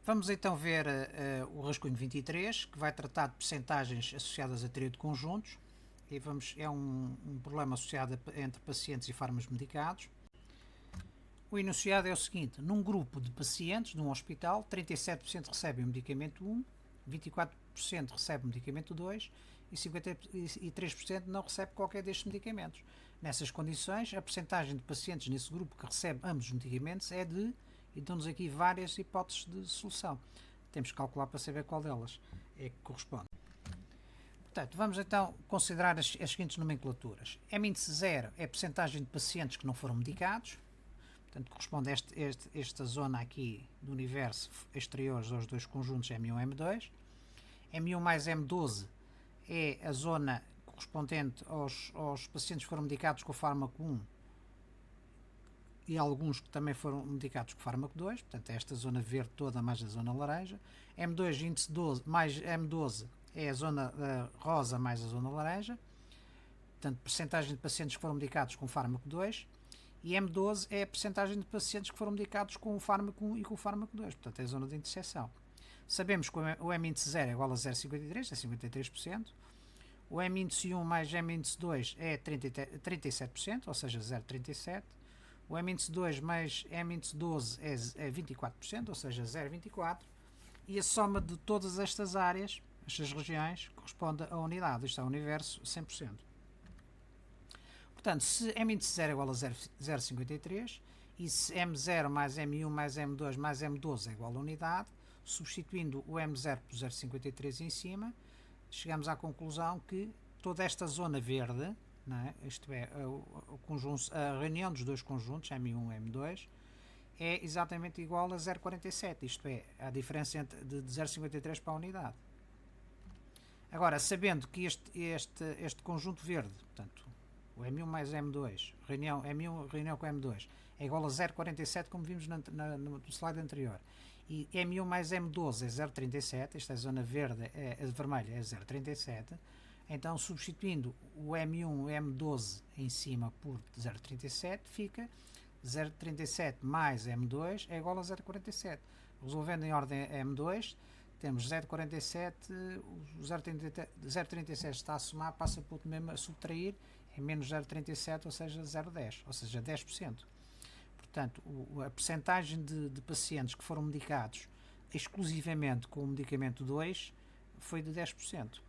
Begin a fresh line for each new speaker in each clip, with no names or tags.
Vamos então ver o rascunho 23, que vai tratar de percentagens associadas a teoria de conjuntos. E é um problema associado entre pacientes e fármacos medicados. O enunciado é o seguinte: num grupo de pacientes de um hospital, 37% recebem o medicamento 1, 24% recebem o medicamento 2 e 53% não recebe qualquer destes medicamentos. Nessas condições, a percentagem de pacientes nesse grupo que recebe ambos os medicamentos é de, e dão-nos aqui várias hipóteses de solução. Temos que calcular para saber qual delas é que corresponde. Portanto, vamos então considerar as seguintes nomenclaturas. M índice 0 é a percentagem de pacientes que não foram medicados. Portanto, corresponde a esta zona aqui do universo exteriores aos dois conjuntos M1 e M2. M1 mais M12 é a zona correspondente aos pacientes que foram medicados com o fármaco 1 e alguns que também foram medicados com o fármaco 2, portanto, é esta zona verde toda mais a zona laranja. M2 índice 12 mais M12 é a zona rosa mais a zona laranja, portanto, percentagem de pacientes que foram medicados com o fármaco 2. E M12 é a percentagem de pacientes que foram medicados com o fármaco 1 e com o fármaco 2, portanto é a zona de interseção. Sabemos que o M índice 0 é igual a 0,53, é 53%. O M índice 1 mais M índice 2 é 37%, ou seja, 0,37%. O M índice 2 mais M índice 12 é 24%, ou seja, 0,24%. E a soma de todas estas áreas, estas regiões, corresponde à unidade, isto é, ao universo 100%. Portanto, se M índice 0 é igual a 0,53 e se M0 mais M1 mais M2 mais M12 é igual a unidade, substituindo o M0 por 0,53 em cima, chegamos à conclusão que toda esta zona verde, não é? Isto é, a reunião dos dois conjuntos, M1 e M2, é exatamente igual a 0,47, isto é, a diferença de 0,53 para a unidade. Agora, sabendo que este conjunto verde, portanto, o M1 mais M2, M1 reunião com M2, é igual a 0,47, como vimos no slide anterior. E M1 mais M12 é 0,37, esta é a zona verde, a vermelha é 0,37. Então, substituindo o M1 e M12 em cima por 0,37, fica 0,37 mais M2 é igual a 0,47. Resolvendo em ordem M2, temos 0,47, o 0,37 está a somar, passa por mesmo a subtrair, é menos 0,37, ou seja, 0,10, ou seja, 10%. Portanto, a percentagem de pacientes que foram medicados exclusivamente com o medicamento 2 foi de 10%.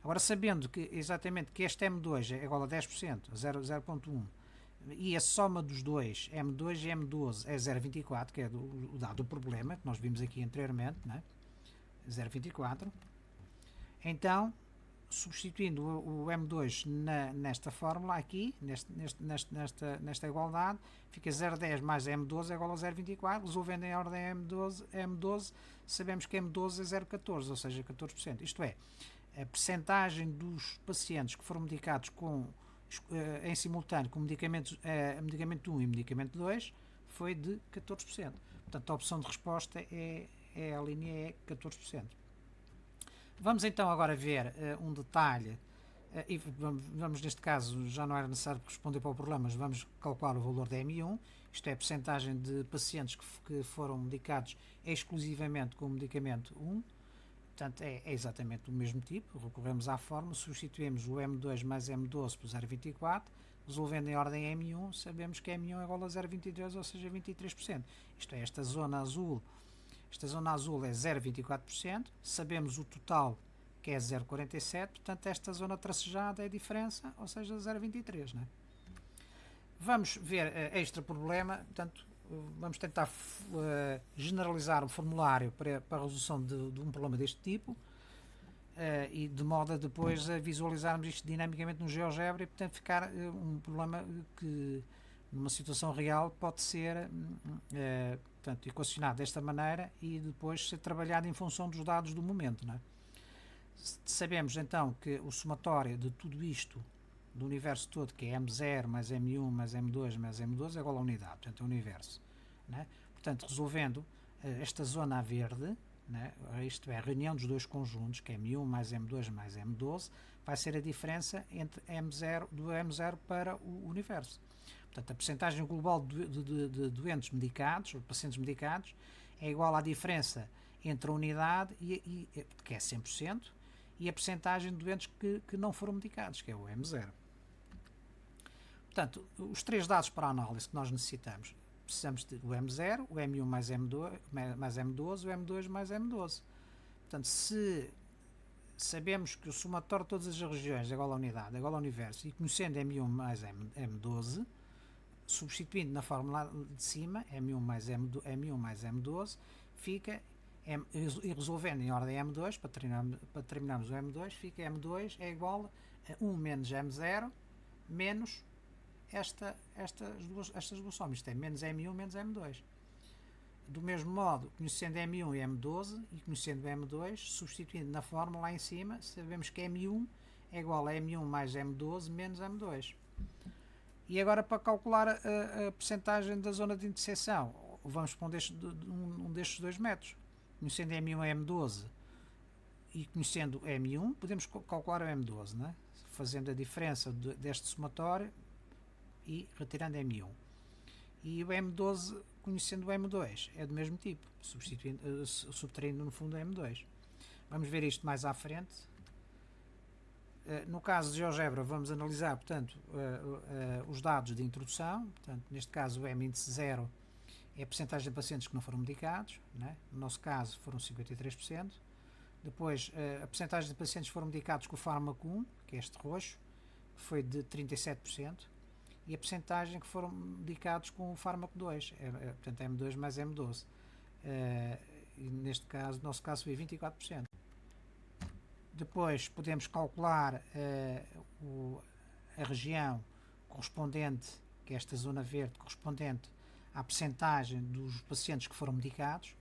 Agora, sabendo que exatamente que este M2 é igual a 10%, 0,1, e a soma dos dois, M2 e M12, é 0,24, que é o dado do problema, que nós vimos aqui anteriormente, não é? 0,24. Então, substituindo o M2 nesta fórmula aqui, nesta igualdade, fica 0,10 mais M12 é igual a 0,24. Resolvendo em ordem M12, sabemos que M12 é 0,14, ou seja, 14%. Isto é, a percentagem dos pacientes que foram medicados em simultâneo com medicamento 1 e medicamento 2 foi de 14%. Portanto, a opção de resposta a linha é 14%. Vamos então agora ver um detalhe, e vamos neste caso, já não era necessário responder para o problema, mas vamos calcular o valor da M1, isto é a percentagem de pacientes que foram medicados exclusivamente com o medicamento 1, portanto é exatamente o mesmo tipo, recorremos à fórmula, substituímos o M2 mais M12 por 0,24, resolvendo em ordem M1, sabemos que M1 é igual a 0,22, ou seja, 23%. Isto é, esta zona azul é 0,24%, sabemos o total que é 0,47%, portanto esta zona tracejada é a diferença, ou seja, 0,23%. Não é? Vamos ver extra problema, portanto, vamos tentar generalizar um formulário para a resolução de um problema deste tipo, e de modo a depois visualizarmos isto dinamicamente no GeoGebra e, portanto, ficar um problema que numa situação real pode ser portanto, equacionado desta maneira e depois ser trabalhado em função dos dados do momento. Não é? Sabemos então que o somatório de tudo isto, do universo todo, que é M0 mais M1 mais M2 mais M12 é igual a unidade, portanto é o universo. Não é? Portanto, resolvendo esta zona a verde, né? Isto é, a reunião dos dois conjuntos, que é M1 mais M2 mais M12, vai ser a diferença entre do M0 para o universo. Portanto, a percentagem global de doentes medicados, ou pacientes medicados, é igual à diferença entre a unidade, que é 100%, e a percentagem de doentes que não foram medicados, que é o M0. Portanto, os três dados para a análise que nós necessitamos, precisamos do M0, o M1 mais M2, o M2 mais M12. Portanto, se sabemos que o somatório de todas as regiões é igual à unidade, é igual ao universo, e conhecendo M1 mais M12, substituindo na fórmula de cima, M1 mais M12, fica, e resolvendo em ordem M2, para terminarmos o M2, fica M2 é igual a 1 menos M0 menos estas duas somas, isto é, menos M1 menos M2. Do mesmo modo, conhecendo M1 e M12 e conhecendo M2, substituindo na fórmula lá em cima, sabemos que M1 é igual a M1 mais M12 menos M2. E agora, para calcular a percentagem da zona de interseção, vamos para um destes dois métodos. Conhecendo M1 e M12 e conhecendo M1, podemos calcular o M12, né? Fazendo a diferença deste somatório e retirando M1. E o M12, conhecendo o M2, é do mesmo tipo, subtraindo no fundo o M2. Vamos ver isto mais à frente. No caso de GeoGebra, vamos analisar, portanto, os dados de introdução. Portanto, neste caso, o M índice 0 é a percentagem de pacientes que não foram medicados, né? No nosso caso, foram 53%. Depois, a percentagem de pacientes que foram medicados com o fármaco 1, que é este roxo, foi de 37%. E a percentagem que foram medicados com o fármaco 2, portanto M2 mais M12. E neste caso, no nosso caso, foi 24%. Depois podemos calcular a região correspondente, que é esta zona verde, correspondente à percentagem dos pacientes que foram medicados,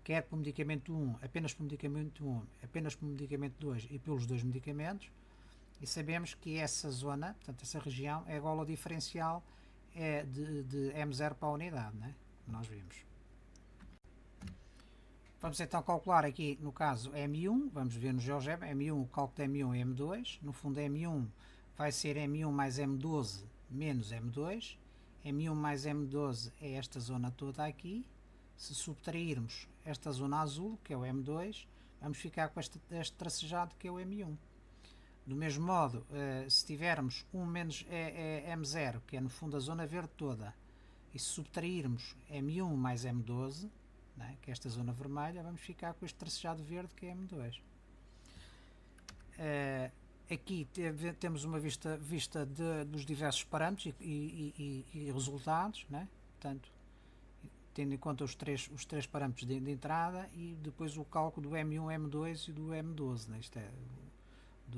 quer por medicamento 1, apenas por medicamento 1, apenas por medicamento 2 e pelos dois medicamentos. E sabemos que essa zona, portanto, essa região, é igual ao diferencial de M0 para a unidade, né? Nós vimos. Vamos então calcular aqui, no caso, M1, vamos ver no GeoGebra, M1, o cálculo de M1 e M2. No fundo, M1 vai ser M1 mais M12 menos M2. M1 mais M12 é esta zona toda aqui. Se subtrairmos esta zona azul, que é o M2, vamos ficar com este tracejado, que é o M1. Do mesmo modo, se tivermos 1 menos M0, que é no fundo a zona verde toda, e se subtrairmos M1 mais M12, né, que é esta zona vermelha, vamos ficar com este tracejado verde, que é M2. Aqui temos uma vista dos diversos parâmetros e resultados, né? Portanto, tendo em conta os três parâmetros de entrada e depois o cálculo do M1, M2 e do M12, né? Isto é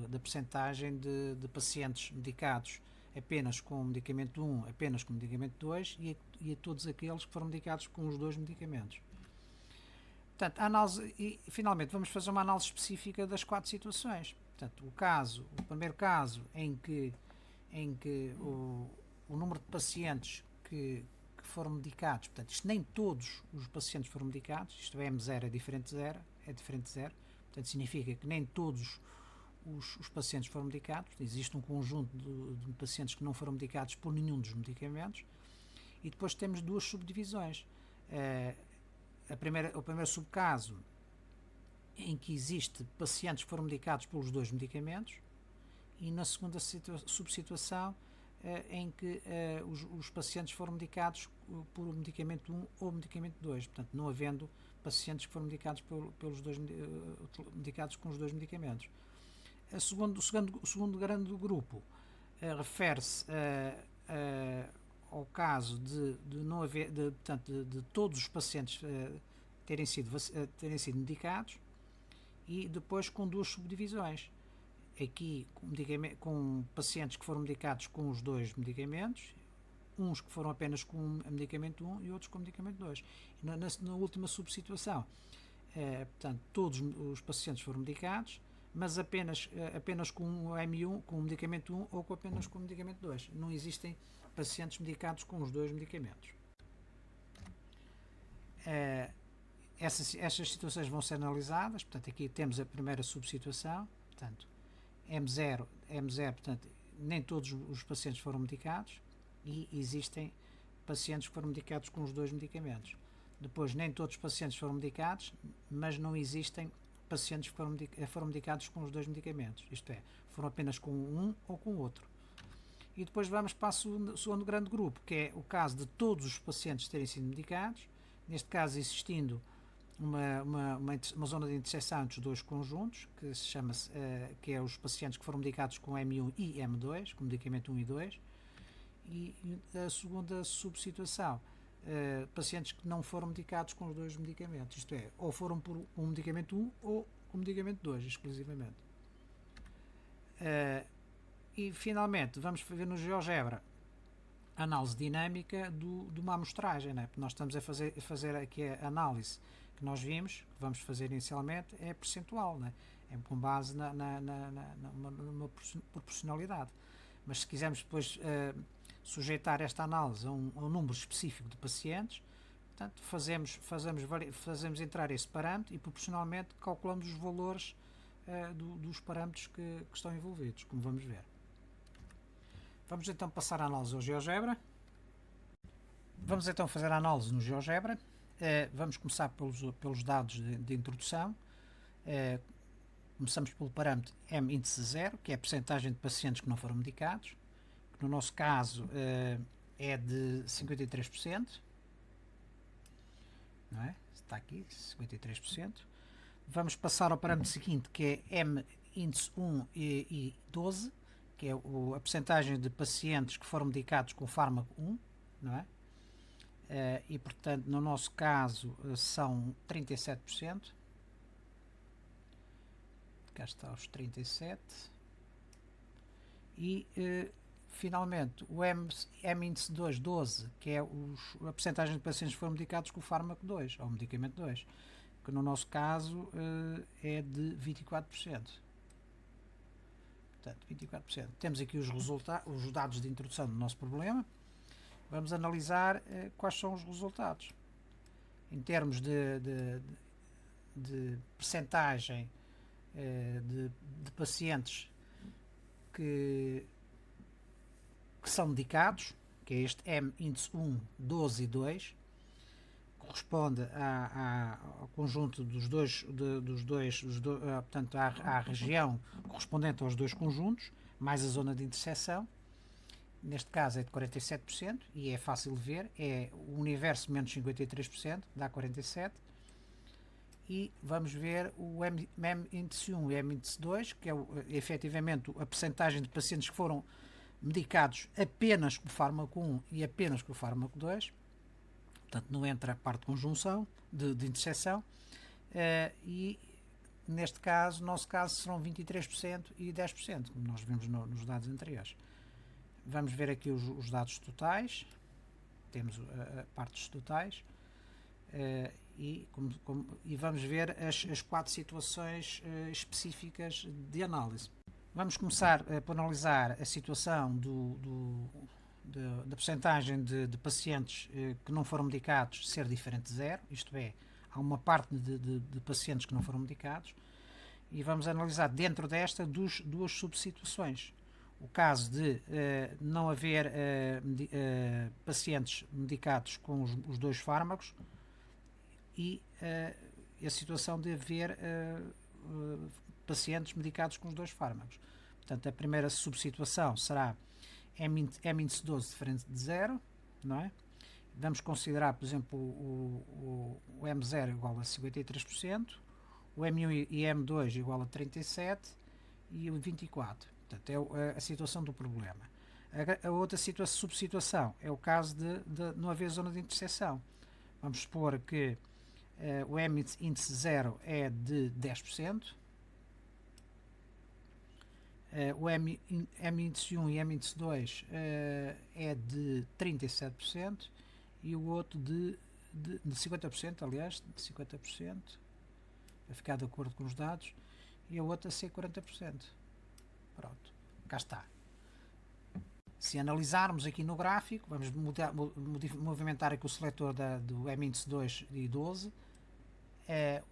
da percentagem de pacientes medicados apenas com o medicamento 1, apenas com o medicamento 2 e a todos aqueles que foram medicados com os dois medicamentos. Portanto, a análise, e finalmente vamos fazer uma análise específica das 4 situações. Portanto, o primeiro caso em que o número de pacientes que foram medicados, portanto, isto nem todos os pacientes foram medicados, isto é M0 é diferente de 0, portanto significa que nem todos os pacientes foram medicados, existe um conjunto de pacientes que não foram medicados por nenhum dos medicamentos, e depois temos duas subdivisões. O primeiro subcaso, em que existe pacientes que foram medicados pelos dois medicamentos, e na segunda subsituação, em que os pacientes foram medicados por o medicamento 1 ou medicamento 2, portanto, não havendo pacientes que foram medicados medicados com os dois medicamentos. O segundo grande grupo refere-se ao caso de não haver, de todos os pacientes terem sido medicados, e depois com duas subdivisões. Aqui com pacientes que foram medicados com os dois medicamentos, uns que foram apenas com o medicamento 1 e outros com o medicamento 2. Na última subsituação, portanto, todos os pacientes foram medicados, mas apenas com o M1, com o medicamento 1 ou apenas com o medicamento 2. Não existem pacientes medicados com os dois medicamentos. Estas situações vão ser analisadas. Portanto, aqui temos a primeira subsituação, portanto, M0, portanto, nem todos os pacientes foram medicados e existem pacientes que foram medicados com os dois medicamentos. Depois, nem todos os pacientes foram medicados, mas não existem pacientes que foram medicados com os dois medicamentos, isto é, foram apenas com um ou com o outro. E depois vamos para o segundo grande grupo, que é o caso de todos os pacientes terem sido medicados, neste caso existindo uma zona de interseção entre os dois conjuntos, que se chama que é os pacientes que foram medicados com M1 e M2, com medicamento 1 e 2, e a segunda subsituação, pacientes que não foram medicados com os dois medicamentos, isto é, ou foram por um medicamento 1 ou com o medicamento 2, exclusivamente. E finalmente vamos ver no GeoGebra a análise dinâmica de uma amostragem, né? Porque nós estamos a fazer aqui a análise que nós vimos, que vamos fazer inicialmente, é percentual, né? É com base numa proporcionalidade. Mas se quisermos depois sujeitar esta análise a um número específico de pacientes, portanto, fazemos entrar esse parâmetro e proporcionalmente calculamos os valores dos parâmetros que estão envolvidos, como vamos ver. Vamos então passar a análise ao GeoGebra. Vamos então fazer a análise no GeoGebra. Vamos começar pelos dados de introdução. Começamos pelo parâmetro M índice 0, que é a percentagem de pacientes que não foram medicados, que no nosso caso é de 53%. Não é? Está aqui, 53%. Vamos passar ao parâmetro seguinte, que é M índice 1 e 12, que é a percentagem de pacientes que foram medicados com fármaco 1, não é? E portanto, no nosso caso, são 37%. Cá está os 37%. E finalmente, o M índice 2, 12, que é a percentagem de pacientes que foram medicados com o fármaco 2, ou medicamento 2, que no nosso caso é de 24%. Portanto, 24%. Temos aqui os dados de introdução do nosso problema. Vamos analisar quais são os resultados. Em termos de percentagem de pacientes que são medicados, que é este M índice 1, 12 e 2, corresponde ao conjunto portanto, à região correspondente aos dois conjuntos, mais a zona de interseção. Neste caso é de 47%, e é fácil de ver, é o universo menos 53%, dá 47%. E vamos ver o M índice 1 e M índice 2, que é efetivamente a percentagem de pacientes que foram medicados apenas com o fármaco 1 e apenas com o fármaco 2. Portanto, não entra a parte de conjunção, de interseção, e neste caso, no nosso caso, serão 23% e 10%, como nós vimos nos dados anteriores. Vamos ver aqui os dados totais, temos a parte dos totais, e vamos ver as 4 situações específicas de análise. Vamos começar por analisar a situação da percentagem de pacientes que não foram medicados ser diferente de 0, isto é, há uma parte de pacientes que não foram medicados, e vamos analisar dentro desta duas subsituações. O caso de não haver pacientes medicados com os dois fármacos e a situação de haver pacientes medicados com os dois fármacos. Portanto, a primeira subsituação será M índice 12 diferente de 0, não é? Vamos considerar, por exemplo, o M0 igual a 53%, o M1 e M2 igual a 37% e o 24%. Portanto, é a situação do problema. A outra subsituação é o caso de não haver zona de interseção. Vamos supor que o M índice 0 é de 10%, o M índice 1 e M índice 2 é de 37% e o outro de 50%, aliás, de 50%, vai ficar de acordo com os dados, e a outra a ser 40%. Pronto, cá está. Se analisarmos aqui no gráfico, vamos movimentar aqui o seletor do M índice 2 e 12,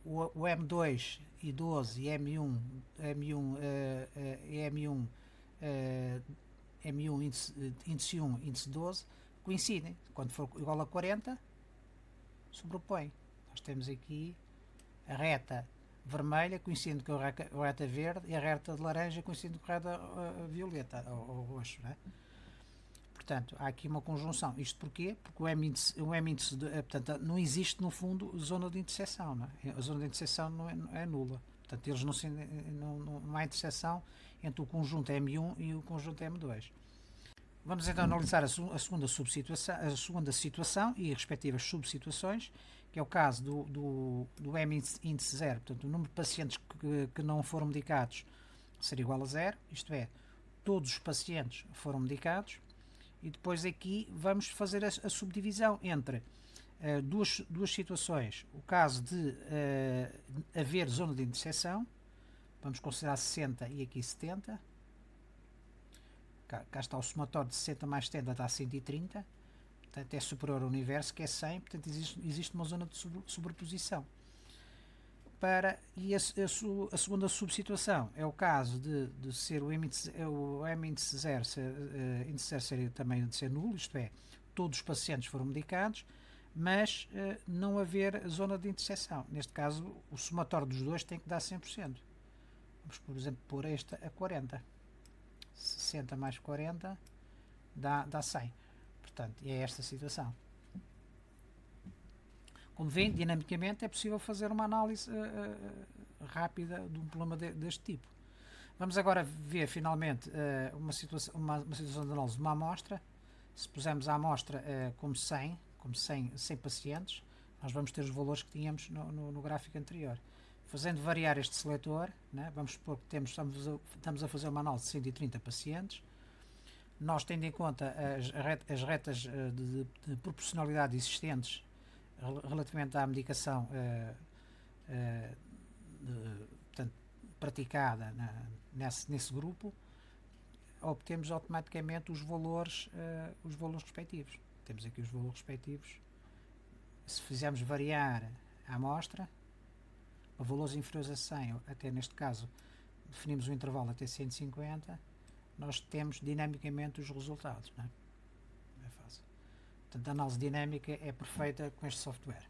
o M2 e 12 e M1 índice 1, índice 12 coincidem. Quando for igual a 40, sobrepõe. Nós temos aqui a reta vermelha coincide com a reta verde e a reta de laranja coincide com a reta violeta ou roxo, né? Portanto, há aqui uma conjunção. Isto porquê? Porque o M-índice portanto, não existe no fundo zona de interseção, não é? A zona de interseção não é nula. Portanto, eles não há interseção entre o conjunto M1 e o conjunto M2. Vamos então analisar a segunda situação e as respectivas subsituações, que é o caso do M-índice 0, portanto, o número de pacientes que não foram medicados ser igual a 0, isto é, todos os pacientes foram medicados, e depois aqui vamos fazer a subdivisão entre duas situações. O caso de haver zona de interseção, vamos considerar 60 e aqui 70. Cá está o somatório de 60 mais 70 dá 130, portanto é superior ao universo que é 100, portanto existe uma zona de sobreposição. E a segunda subsituação é o caso de ser o M-índice 0 ser também de ser nulo, isto é, todos os pacientes foram medicados, mas não haver zona de interseção. Neste caso, o somatório dos dois tem que dar 100%. Vamos, por exemplo, pôr esta a 40. 60 mais 40 dá 100. Portanto, é esta a situação. Como veem, dinamicamente é possível fazer uma análise rápida de um problema deste tipo. Vamos agora ver finalmente uma situação de análise de uma amostra. Se pusermos a amostra como 100 pacientes, nós vamos ter os valores que tínhamos no gráfico anterior. Fazendo variar este seletor, né, vamos supor que estamos a fazer uma análise de 130 pacientes. Nós, tendo em conta as retas de proporcionalidade existentes relativamente à medicação portanto, praticada nesse grupo, obtemos automaticamente os valores respectivos. Temos aqui os valores respectivos. Se fizermos variar a amostra a valores inferiores a 100, até neste caso definimos o intervalo até 150, nós temos dinamicamente os resultados, não é? É fácil. Portanto, a análise dinâmica é perfeita com este software.